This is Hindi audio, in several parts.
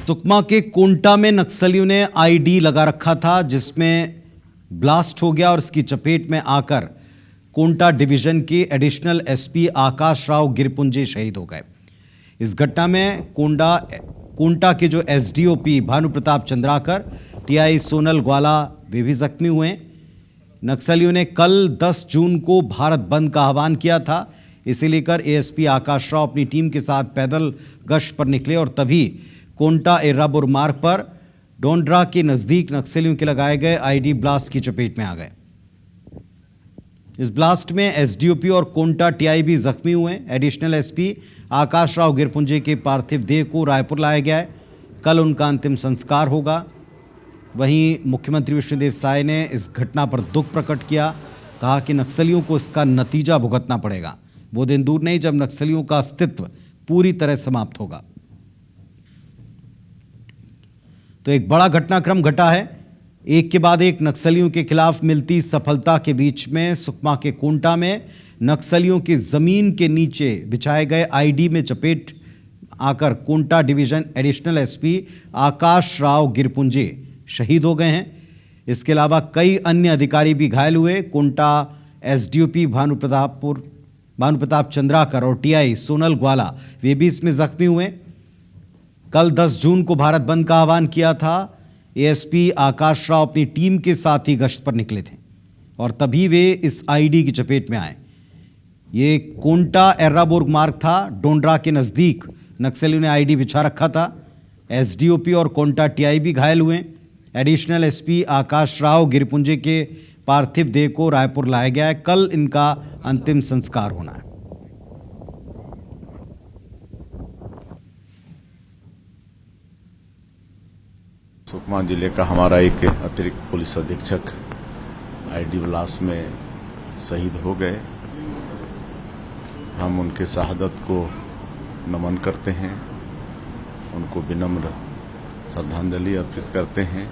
सुकमा के कोंटा में नक्सलियों ने आईडी लगा रखा था, जिसमें ब्लास्ट हो गया और इसकी चपेट में आकर कोंटा डिवीजन के एडिशनल एसपी आकाश राव गिरपुंजे शहीद हो गए। इस घटना में कोंटा के जो एसडीओपी भानु प्रताप चंद्राकर, टीआई सोनल ग्वाला वे भी जख्मी हुए। नक्सलियों ने कल 10 जून को भारत बंद का आह्वान किया था। इसे लेकर एएसपी आकाश राव अपनी टीम के साथ पैदल गश्त पर निकले और तभी कोंटा एर्राबोर मार्ग पर डोंडरा के नज़दीक नक्सलियों के लगाए गए आईडी ब्लास्ट की चपेट में आ गए। इस ब्लास्ट में एसडीओपी और कोंटा टीआई भी जख्मी हुए। एडिशनल एसपी आकाश राव गिरपुंजे के पार्थिव देह को रायपुर लाया गया है। कल उनका अंतिम संस्कार होगा। वहीं मुख्यमंत्री विष्णुदेव साय ने इस घटना पर दुख प्रकट किया, कहा कि नक्सलियों को इसका नतीजा भुगतना पड़ेगा। वो दिन दूर नहीं जब नक्सलियों का अस्तित्व पूरी तरह समाप्त होगा। तो एक बड़ा घटनाक्रम घटा है। एक के बाद एक नक्सलियों के खिलाफ मिलती सफलता के बीच में सुकमा के कोंटा में नक्सलियों की जमीन के नीचे बिछाए गए आईडी में चपेट आकर कोंटा डिवीजन एडिशनल एसपी आकाश राव गिरपुंजे शहीद हो गए हैं। इसके अलावा कई अन्य अधिकारी भी घायल हुए। कोंटा एसडीओपी भानु प्रताप चंद्राकर और टीआई सोनल ग्वाला वे भी इसमें जख्मी हुए। कल 10 जून को भारत बंद का आह्वान किया था। एएसपी आकाश राव अपनी टीम के साथ ही गश्त पर निकले थे और तभी वे इस आईडी की चपेट में आए। ये कोंटा एर्राबोर मार्ग था। डोंडरा के नज़दीक नक्सलियों ने आईडी बिछा रखा था। एसडीओपी और कोंटा टीआई भी घायल हुए। एडिशनल एसपी आकाश राव गिरपुंजे के पार्थिव देह को रायपुर लाया गया है। कल इनका अंतिम संस्कार होना है। सुकमा जिले का हमारा एक अतिरिक्त पुलिस अधीक्षक आईडी ब्लास्ट में शहीद हो गए। हम उनके शहादत को नमन करते हैं, उनको विनम्र श्रद्धांजलि अर्पित करते हैं।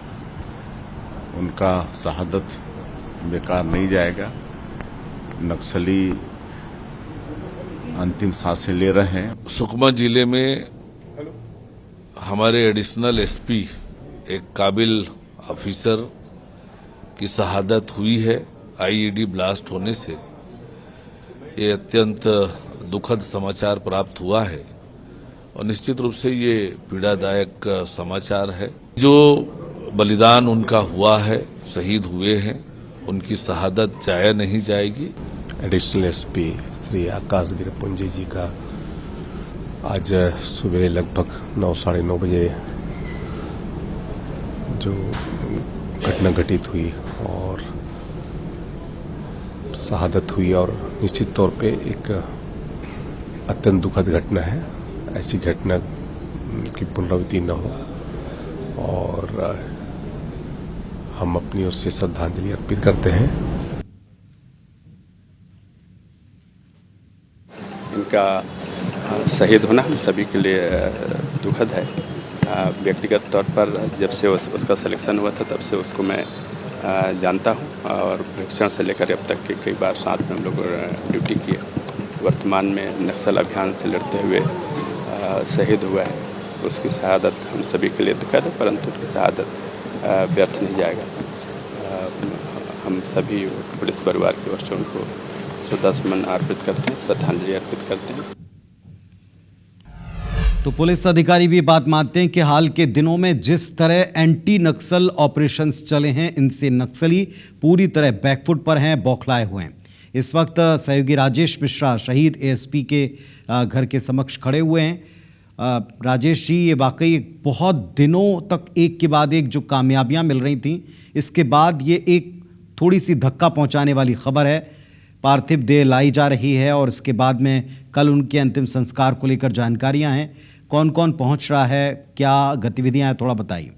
उनका शहादत बेकार नहीं जाएगा। नक्सली अंतिम सांसें ले रहे हैं। सुकमा जिले में हमारे एडिशनल एसपी एक काबिल ऑफिसर की शहादत हुई है आईईडी ब्लास्ट होने से। ये अत्यंत दुखद समाचार प्राप्त हुआ है और निश्चित रूप से ये पीड़ादायक समाचार है। जो बलिदान उनका हुआ है, शहीद हुए हैं, उनकी शहादत जाया नहीं जाएगी। एडिशनल एसपी श्री आकाश गिरपुंजे जी का आज सुबह लगभग 9 साढ़े 9 बजे जो घटना घटित हुई और शहादत हुई और निश्चित तौर पे एक अत्यंत दुखद घटना है। ऐसी घटना की पुनरावृत्ति न हो और हम अपनी ओर से श्रद्धांजलि अर्पित करते हैं। इनका शहीद होना हम सभी के लिए दुखद है। व्यक्तिगत तौर पर जब से उसका सिलेक्शन हुआ था तब से उसको मैं जानता हूं और प्रशिक्षण से लेकर अब तक के कई बार साथ में हम लोग ड्यूटी किए। वर्तमान में नक्सल अभियान से लड़ते हुए शहीद हुआ है। उसकी शहादत हम सभी के लिए दुखद है, परंतु उसकी शहादत व्यर्थ नहीं जाएगा। हम सभी पुलिस परिवार की ओर से उनको श्रद्धासुमन अर्पित करते हैं, श्रद्धांजलि अर्पित करते हैं। तो पुलिस अधिकारी भी बात मानते हैं कि हाल के दिनों में जिस तरह एंटी नक्सल ऑपरेशंस चले हैं, इनसे नक्सली पूरी तरह बैकफुट पर हैं, बौखलाए हुए हैं। इस वक्त सहयोगी राजेश मिश्रा शहीद एएसपी के घर के समक्ष खड़े हुए हैं। राजेश जी, ये वाकई बहुत दिनों तक एक के बाद एक जो कामयाबियां मिल रही थीं, इसके बाद ये एक थोड़ी सी धक्का पहुंचाने वाली खबर है। पार्थिव देह लाई जा रही है और इसके बाद में कल उनके अंतिम संस्कार को लेकर जानकारियां हैं। कौन कौन पहुंच रहा है, क्या गतिविधियां हैं, थोड़ा बताइए।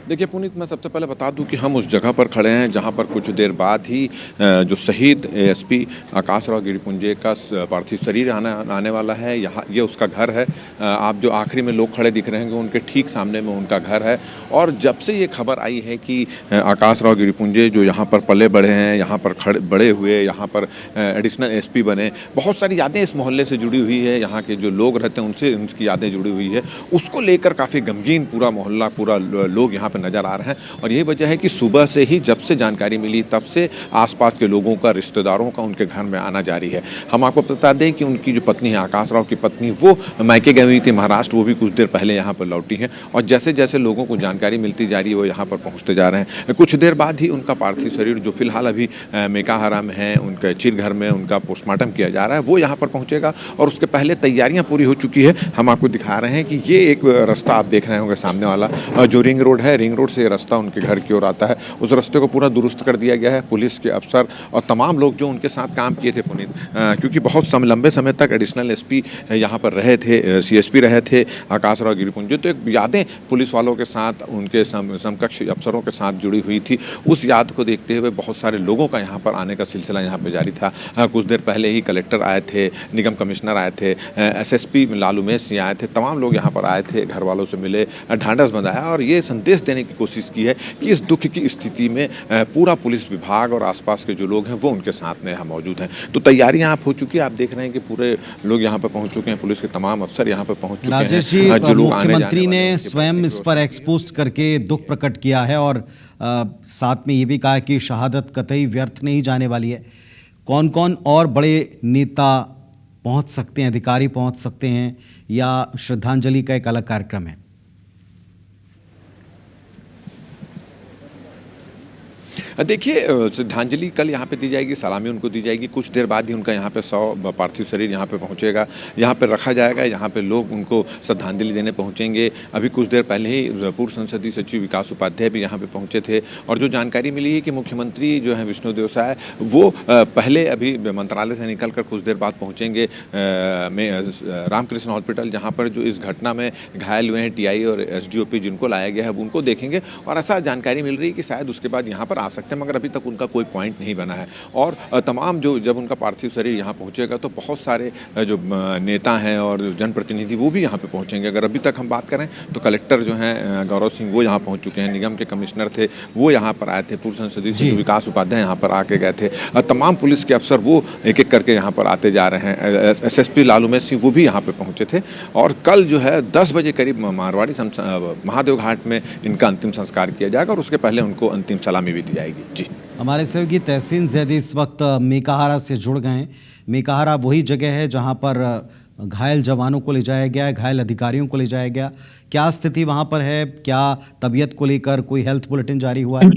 देखिए पुनीत, मैं सबसे पहले बता दूं कि हम उस जगह पर खड़े हैं जहां पर कुछ देर बाद ही जो शहीद एएसपी आकाश राव गिरिपुंजे का पार्थिव शरीर आने वाला है। यहाँ ये उसका घर है। आप जो आखिरी में लोग खड़े दिख रहे हैं उनके ठीक सामने में उनका घर है। और जब से ये खबर आई है कि आकाश राव गिरिपुंजे जो यहाँ पर पले बड़े हैं, यहाँ पर बड़े हुए, यहाँ पर एडिशनल एसपी बने, बहुत सारी यादें इस मोहल्ले से जुड़ी हुई है, यहाँ के जो लोग रहते हैं उनसे उनकी यादें जुड़ी हुई है। उसको लेकर काफ़ी गमगीन पूरा मोहल्ला, पूरा लोग यहाँ पर नज़र आ रहे हैं। और यही वजह है कि सुबह से ही जब से जानकारी मिली तब से आसपास के लोगों का, रिश्तेदारों का उनके घर में आना जारी है। हम आपको बता दें कि उनकी जो पत्नी है, आकाश राव की पत्नी, वो मायके गई हुई थी महाराष्ट्र, वो भी कुछ देर पहले यहाँ पर लौटी हैं। और जैसे जैसे लोगों को जानकारी मिलती जा रही है वो यहाँ पर पहुँचते जा रहे हैं। कुछ देर बाद ही उनका पार्थिव शरीर, जो फिलहाल अभी मेकाहारा में है, उनके चिरघर में उनका पोस्टमार्टम किया जा रहा है, वो यहाँ पर पहुँचेगा। और उसके पहले तैयारियाँ पूरी हो चुकी है। हम आपको दिखा रहे हैं कि ये एक रास्ता आप देख रहे होंगे सामने वाला, जो रिंग रोड है, रिंग रोड से रास्ता उनके घर की ओर आता है। उस रास्ते को पूरा दुरुस्त कर दिया गया है। पुलिस के अफसर और तमाम लोग जो उनके साथ काम किए थे पुनीत, क्योंकि बहुत लंबे समय तक एडिशनल एसपी यहाँ पर रहे थे, सीएसपी रहे थे आकाश राव गिरिपुंजे, तो एक यादें पुलिस वालों के साथ, उनके समकक्ष अफसरों के साथ जुड़ी हुई थी। उस याद को देखते हुए बहुत सारे लोगों का यहाँ पर आने का सिलसिला यहाँ पर जारी था। कुछ देर पहले ही कलेक्टर आए थे, निगम कमिश्नर आए थे, एसएसपी लालू मेस सिंह आए थे, तमाम लोग यहाँ पर आए थे, घर वालों से मिले, ढांढस बंधाया और ये संदेश देने की कोशिश की है कि इस दुख की स्थिति में पूरा पुलिस विभाग और आसपास के जो लोग हैं वो उनके साथ में यहाँ मौजूद हैं। तो तैयारियां आप हो चुकी है, आप देख रहे हैं कि पूरे लोग यहाँ पर पहुँच चुके हैं, पुलिस के तमाम अफसर यहाँ पर पहुँच चुके हैं। राजेश जी, मुख्यमंत्री ने स्वयं इस पर एक्सपोज करके दुख प्रकट किया है और साथ में ये भी कहा कि शहादत कतई व्यर्थ नहीं जाने वाली है। कौन कौन और बड़े नेता पहुंच सकते हैं, अधिकारी पहुंच सकते हैं, या श्रद्धांजलि का एक अलग कार्यक्रम है? देखिए, श्रद्धांजलि कल यहाँ पे दी जाएगी, सलामी उनको दी जाएगी। कुछ देर बाद ही उनका यहाँ पे पार्थिव शरीर यहाँ पे पहुँचेगा, यहाँ पे रखा जाएगा, यहाँ पे लोग उनको श्रद्धांजलि देने पहुँचेंगे। अभी कुछ देर पहले ही पूर्व संसदीय सचिव विकास उपाध्याय भी यहाँ पे पहुँचे थे। और जो जानकारी मिली है कि मुख्यमंत्री जो है विष्णुदेव साय, वो पहले अभी मंत्रालय से निकल कर कुछ देर बाद पहुँचेंगे रामकृष्ण हॉस्पिटल, जहाँ पर जो इस घटना में घायल हुए हैं टीआई और एसडीओपी जिनको लाया गया है, उनको देखेंगे। और ऐसा जानकारी मिल रही है कि शायद उसके बाद यहाँ पर आ सकते हैं, मगर अभी तक उनका कोई पॉइंट नहीं बना है। और तमाम जो जब उनका पार्थिव शरीर यहाँ पहुँचेगा तो बहुत सारे जो नेता हैं और जनप्रतिनिधि वो भी यहाँ पे पहुँचेंगे। अगर अभी तक हम बात करें तो कलेक्टर जो हैं गौरव सिंह, वो यहाँ पहुँच चुके हैं, निगम के कमिश्नर थे वो यहाँ पर आए थे, पूर्व संसदीय सचिव विकास उपाध्याय यहाँ पर आके गए थे, तमाम पुलिस के अफसर वो एक एक करके यहाँ पर आते जा रहे हैं। एसएसपी लालू मेस सिंह वो भी यहाँ पर पहुँचे थे। और कल जो है 10 बजे करीब मारवाड़ी महादेव घाट में इनका अंतिम संस्कार किया जाएगा और उसके पहले उनको अंतिम सलामी भी दी जाएगी। जी, हमारे सहयोगी तहसीन जैदी इस वक्त मेकाहारा से जुड़ गए हैं। मेकाहारा वही जगह है जहां पर घायल जवानों को ले जाया गया है, घायल अधिकारियों को ले जाया गया। क्या स्थिति वहां पर है? क्या तबीयत को लेकर कोई हेल्थ बुलेटिन जारी हुआ है?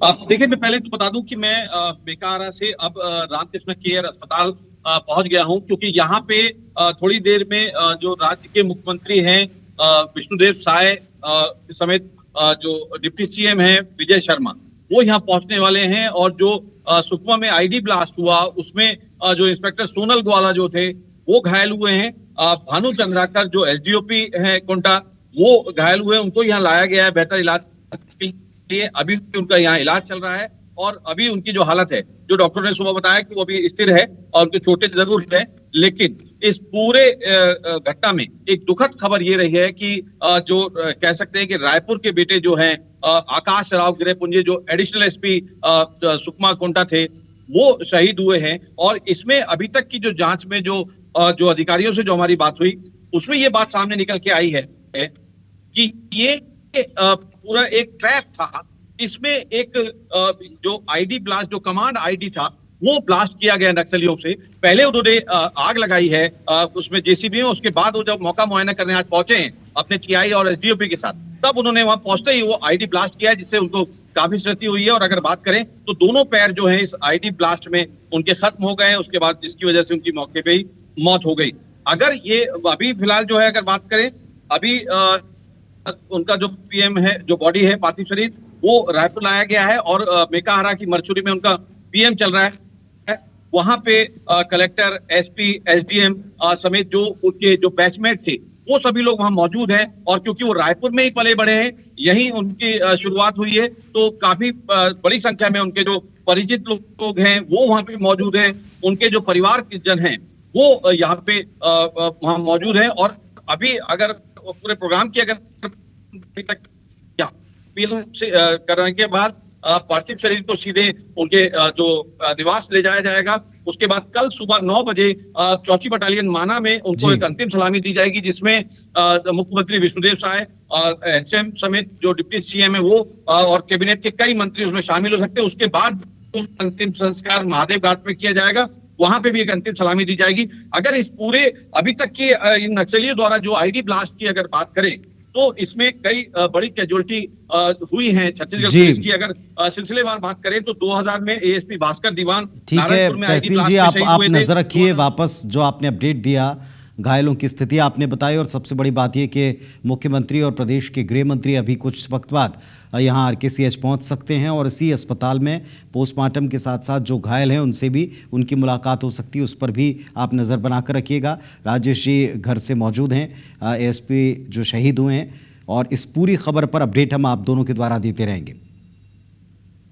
देखिए, मैं पहले तो बता दूं कि मैं मेकाहारा से अब रामकृष्ण केयर अस्पताल पहुंच गया हूं, क्योंकि यहाँ पे थोड़ी देर में जो राज्य के मुख्यमंत्री हैं विष्णुदेव साय समेत जो डिप्टी सीएम हैं विजय शर्मा, वो यहाँ पहुंचने वाले हैं। और जो सुकमा में आईडी ब्लास्ट हुआ उसमें जो इंस्पेक्टर सोनल ग्वाला जो थे वो घायल हुए हैं। भानु चंद्राकर जो एसडीओपी है कोंटा, वो घायल हुए, उनको यहाँ लाया गया है बेहतर इलाज के लिए। अभी उनका यहाँ इलाज चल रहा है और अभी उनकी जो हालत है, जो डॉक्टर ने सुबह बताया कि वो अभी स्थिर है और उनके चोटें जरूर है। लेकिन इस पूरे घटना में एक दुखद खबर ये रही है कि जो कह सकते हैं कि रायपुर के बेटे जो हैं आकाश राव गिरिपुंजे, जो एडिशनल एसपी सुकमा कोंटा थे, वो शहीद हुए हैं। और इसमें अभी तक की जो जांच में जो अधिकारियों से जो हमारी बात हुई, उसमें ये बात सामने निकल के आई है कि ये पूरा एक ट्रैप था। इसमें एक जो आईडी ब्लास्ट, जो कमांड आईडी था, वो ब्लास्ट किया गया नक्सलियों से। पहले उन्होंने आग लगाई है उसमें जेसीबी में, उसके बाद वो जब मौका मुआयना करने आज पहुंचे हैं अपने टीआई और एसडीओपी के साथ, तब उन्होंने वहां पहुंचते ही वो आईडी ब्लास्ट किया है, जिससे उनको काफी क्षति हुई है। और अगर बात करें तो दोनों पैर जो है इस आईडी ब्लास्ट में उनके खत्म हो गए हैं, उसके बाद जिसकी वजह से उनकी मौके पे ही मौत हो गई। अगर ये अभी फिलहाल जो है अगर बात करें, अभी उनका जो पीएम है, जो बॉडी है, पार्थिव शरीर, वो रायपुर लाया गया है और मेकाहारा की मरचुरी में उनका पीएम चल रहा है। वहां पे कलेक्टर, एसपी, एसडीएम समेत जो उसके जो बैचमेट थे वो सभी लोग वहां मौजूद हैं। और क्योंकि वो रायपुर में ही पले बड़े हैं, यहीं उनकी शुरुआत हुई है, तो काफी बड़ी संख्या में उनके जो परिचित लोग हैं वो वहां पे मौजूद हैं। उनके जो परिवार के जन हैं वो यहाँ पे वहां मौजूद हैं। और अभी अगर पूरे प्रोग्राम की अगर से करने के बाद पार्थिव शरीर को सीधे उनके जो निवास ले जाया जाएगा। उसके बाद कल सुबह 9 बजे 4ठी बटालियन माना में उनको एक अंतिम सलामी दी जाएगी, जिसमें मुख्यमंत्री विष्णुदेव साय और एचएम समेत जो डिप्टी सीएम है वो और कैबिनेट के कई मंत्री उसमें शामिल हो सकते हैं। उसके बाद अंतिम संस्कार महादेव घाट में किया जाएगा, वहां पे भी एक अंतिम सलामी दी जाएगी। अगर इस पूरे अभी तक के इन नक्सलियों द्वारा जो आईडी ब्लास्ट की अगर बात करें तो इसमें कई बड़ी कैजुअलिटी हुई है छत्तीसगढ़ पुलिस की। अगर सिलसिलेवार बात करें तो 2000 में एएसपी भास्कर दीवान ठीक है तहसील जी, आप नजर रखिए वापस जो आपने अपडेट दिया घायलों की स्थिति आपने बताई। और सबसे बड़ी बात यह कि मुख्यमंत्री और प्रदेश के गृह मंत्री अभी कुछ वक्त बाद यहाँ आरकेसीएच पहुँच सकते हैं और इसी अस्पताल में पोस्टमार्टम के साथ साथ जो घायल हैं उनसे भी उनकी मुलाकात हो सकती है, उस पर भी आप नज़र बनाकर रखिएगा। राजेश जी घर से मौजूद हैं, एएसपी जो शहीद हुए हैं, और इस पूरी खबर पर अपडेट हम आप दोनों के द्वारा देते रहेंगे।